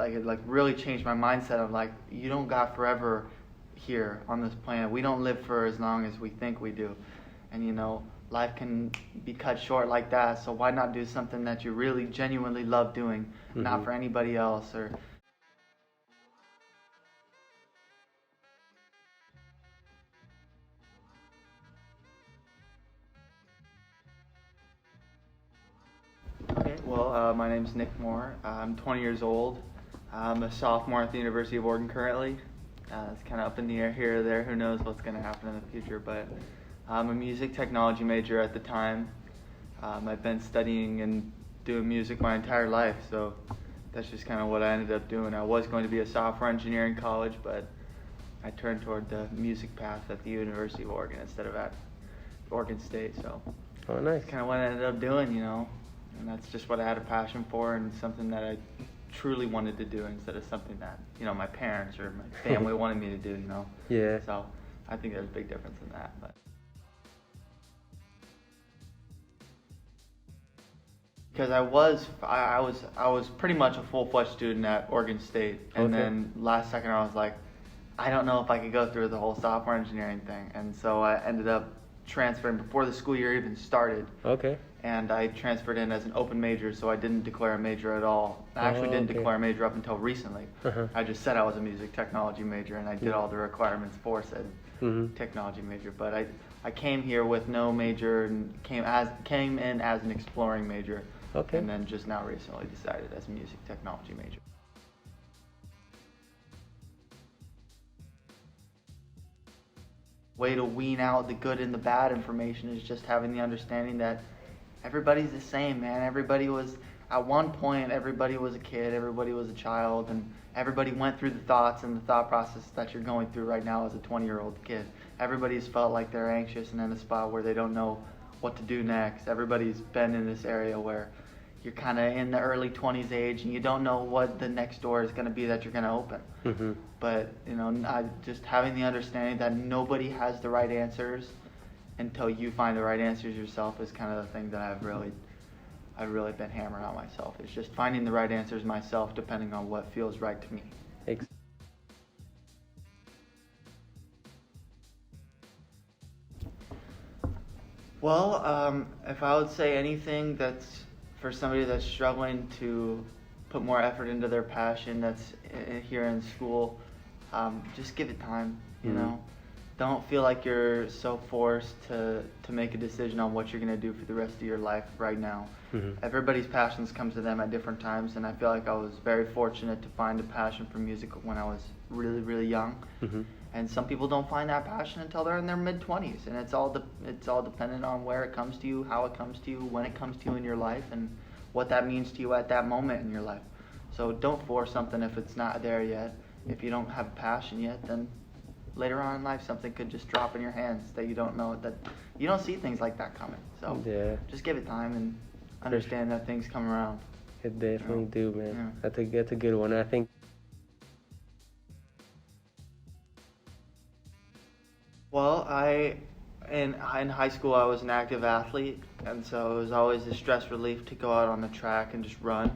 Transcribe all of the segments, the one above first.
Like it like really changed my mindset of like you don't got forever here on this planet. We don't live for as long as we think we do. And life can be cut short like that. So why not do something that you really genuinely love doing, not for anybody else or Okay, well, my name's Nick Moore. I'm 20 years old. I'm a sophomore at the University of Oregon currently. It's kind of up in the air here or there. Who knows what's going to happen in the future, but I'm a music technology major at the time. I've been studying and doing music my entire life, so that's just kind of what I ended up doing. I was going to be a software engineer in college, but I turned toward the music path at the University of Oregon instead of at Oregon State, so Oh, nice. that's kind of what I ended up doing, and that's just what I had a passion for and something that I truly wanted to do instead of something that, my parents or my family wanted me to do, Yeah. So I think there's a big difference in that. But because I was pretty much a full-fledged student at Oregon State, and Okay. then last second I was like, I don't know if I could go through the whole software engineering thing, and so I ended up transferring before the school year even started. Okay. And I transferred in as an open major, so I didn't declare a major at all. I actually didn't okay. declare a major up until recently. Uh-huh. I just said I was a music technology major, and I did all the requirements for said technology major. But I came here with no major and came in as an exploring major, Okay. and then just now recently decided as a music technology major. Way to wean out the good and the bad information is just having the understanding that everybody's the same, man. At one point, everybody was a kid, everybody was a child, and everybody went through the thoughts and the thought process that you're going through right now as a 20-year-old kid. Everybody's felt like they're anxious and in a spot where they don't know what to do next. Everybody's been in this area where you're kind of in the early 20s age and you don't know what the next door is going to be that you're going to open. But, I just having the understanding that nobody has the right answers until you find the right answers yourself is kind of the thing that I've really been hammering on myself. It's just finding the right answers myself depending on what feels right to me. Ex- Well, if I would say anything that's for somebody that's struggling to put more effort into their passion that's here in school, just give it time, Don't feel like you're so forced to make a decision on what you're going to do for the rest of your life right now. Everybody's passions comes to them at different times, and I feel like I was very fortunate to find a passion for music when I was really, really young. And some people don't find that passion until they're in their mid-20s, and it's all dependent on where it comes to you, how it comes to you, when it comes to you in your life, and what that means to you at that moment in your life. So don't force something if it's not there yet. If you don't have a passion yet, then later on in life something could just drop in your hands that you don't know, that you don't see things like that coming. So Yeah. just give it time and understand that things come around. It definitely do, man. Yeah. That's a good one. I think. Well, in high school I was an active athlete, and so it was always a stress relief to go out on the track and just run.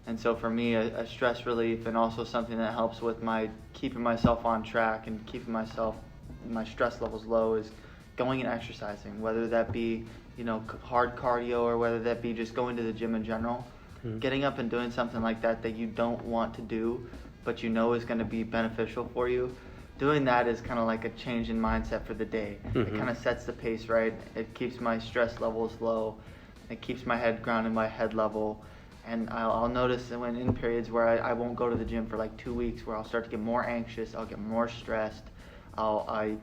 And so for me, a stress relief and also something that helps with my keeping myself on track and keeping my stress levels low is going and exercising, whether that be hard cardio or whether that be just going to the gym in general. Getting up and doing something like that you don't want to do, but is going to be beneficial for you. Doing that is kind of like a change in mindset for the day. It kind of sets the pace right. It keeps my stress levels low. It keeps my head grounded, my head level. And I'll notice that when in periods where I won't go to the gym for like 2 weeks, where I'll start to get more anxious, I'll get more stressed. I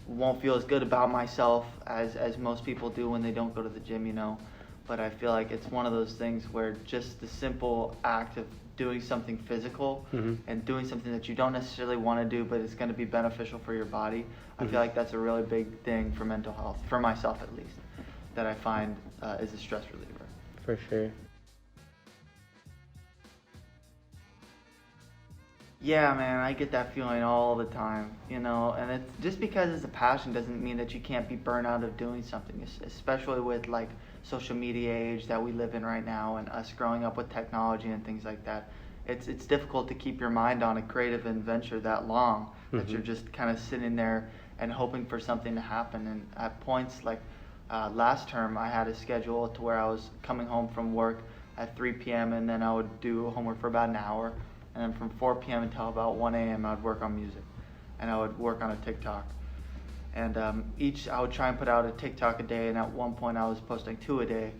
won't feel as good about myself as most people do when they don't go to the gym, But I feel like it's one of those things where just the simple act of doing something physical and doing something that you don't necessarily want to do, but it's going to be beneficial for your body. I feel like that's a really big thing for mental health, for myself at least, that I find is a stress reliever. For sure. Yeah, man, I get that feeling all the time, and it's just because it's a passion doesn't mean that you can't be burnt out of doing something, especially with like social media age that we live in right now and us growing up with technology and things like that. it's difficult to keep your mind on a creative adventure that long, that you're just kind of sitting there and hoping for something to happen. And at points like last term, I had a schedule to where I was coming home from work at 3 p.m. and then I would do homework for about an hour, and then from 4 p.m. until about 1 a.m. I would work on music, and I would work on a TikTok. And I would try and put out a TikTok a day, and at one point I was posting 2 a day,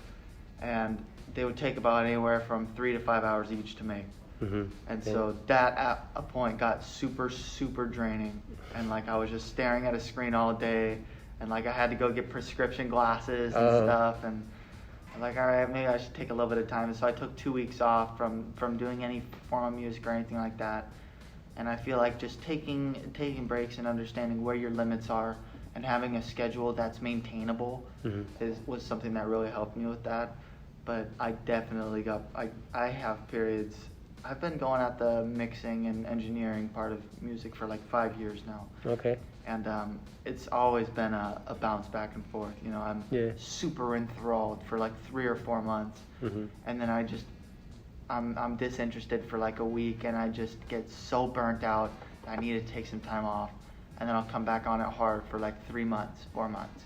and they would take about anywhere from 3 to 5 hours each to make. And so that at a point got super, super draining, and like I was just staring at a screen all day, and like I had to go get prescription glasses and stuff, and I'm like, all right, maybe I should take a little bit of time. And so I took 2 weeks off from doing any form of music or anything like that. And I feel like just taking breaks and understanding where your limits are and having a schedule that's maintainable was something that really helped me with that. But I definitely I have periods. I've been going at the mixing and engineering part of music for like 5 years now. Okay. And it's always been a bounce back and forth. You know, I'm super enthralled for like 3 or 4 months, and then I'm disinterested for like a week, and I just get so burnt out that I need to take some time off, and then I'll come back on it hard for like 3 months, 4 months,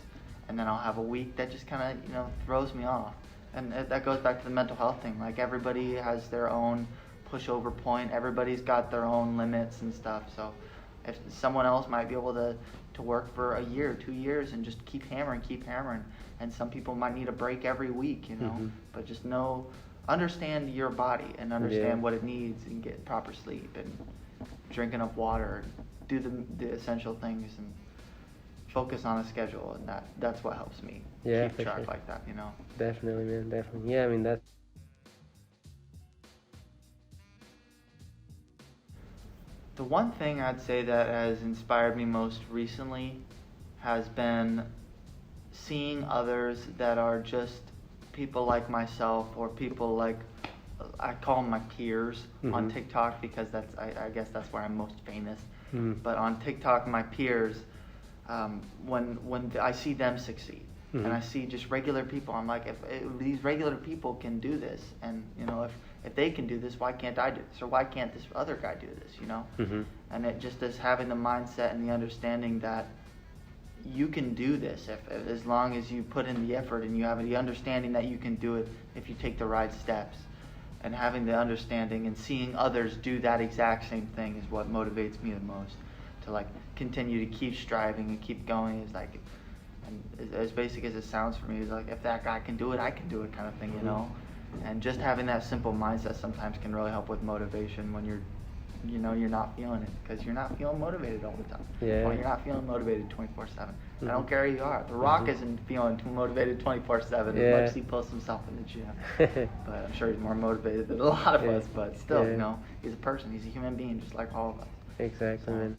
and then I'll have a week that just kind of throws me off, and that goes back to the mental health thing. Like everybody has their own pushover point, everybody's got their own limits and stuff. So if someone else might be able to work for a year, 2 years, and just keep hammering, and some people might need a break every week, but just understand your body and understand what it needs, and get proper sleep and drink enough water, do the essential things, and focus on a schedule, and that's what helps me keep track like that, Definitely, man, definitely. Yeah, I mean, that's the one thing I'd say that has inspired me most recently has been seeing others that are just people like myself, or people like, I call them my peers on TikTok, because I guess that's where I'm most famous. But on TikTok, my peers, when I see them succeed, and I see just regular people, I'm like, if these regular people can do this, and if they can do this, why can't I do this? Or why can't this other guy do this, And it just is having the mindset and the understanding that you can do this as long as you put in the effort, and you have the understanding that you can do it if you take the right steps. And having the understanding and seeing others do that exact same thing is what motivates me the most. To like continue to keep striving and keep going is like, and as basic as it sounds for me, is like, if that guy can do it, I can do it, kind of thing, And just having that simple mindset sometimes can really help with motivation when you're not feeling it, because you're not feeling motivated all the time. Yeah. Or you're not feeling motivated 24/7. I don't care who you are. The Rock isn't feeling too motivated 24/7 as much as he posts himself in the gym. But I'm sure he's more motivated than a lot of us. But still, he's a person. He's a human being, just like all of us. exactly, man.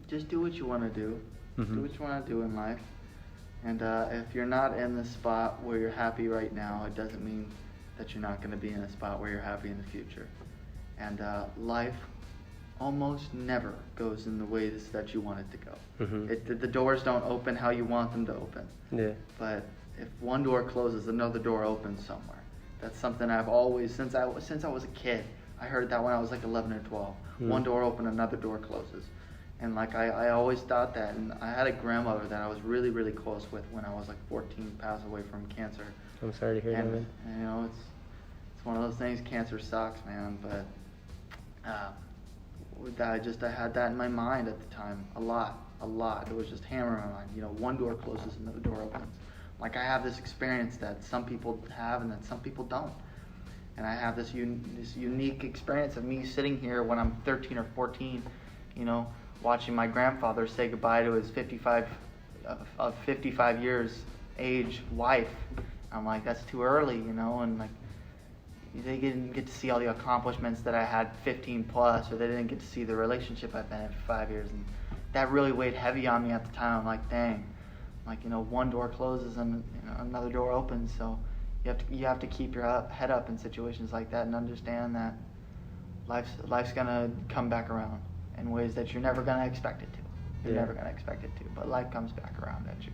Just do what you want to do. Do what you want to do in life. And if you're not in the spot where you're happy right now, it doesn't mean that you're not going to be in a spot where you're happy in the future. And life almost never goes in the ways that you want it to go. The doors don't open how you want them to open. Yeah. But if one door closes, another door opens somewhere. That's something I've always, since I was a kid, I heard that when I was like 11 or 12. One door open, another door closes. And like I always thought that, and I had a grandmother that I was really, really close with when I was like 14, passed away from cancer. I'm sorry to hear that, man. And, it's one of those things. Cancer sucks, man. But with that, I had that in my mind at the time, a lot. It was just hammering my mind. One door closes, another door opens. Like I have this experience that some people have, and that some people don't. And I have this unique experience of me sitting here when I'm 13 or 14, watching my grandfather say goodbye to his 55 years age wife. I'm like, that's too early, and like, they didn't get to see all the accomplishments that I had 15 plus, or they didn't get to see the relationship I've been in for 5 years, and that really weighed heavy on me at the time. I'm like, dang, one door closes and another door opens, so you have to keep your head up in situations like that, and understand that life's gonna come back around in ways that you're never going to expect it to. You're never going to expect it to, but life comes back around at you.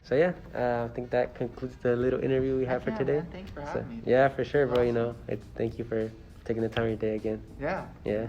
So yeah, I think that concludes the little interview we have Heck for yeah, today. man. Thanks for having me. Yeah, for sure, bro. Awesome. Thank you for taking the time of your day again. Yeah. Yeah.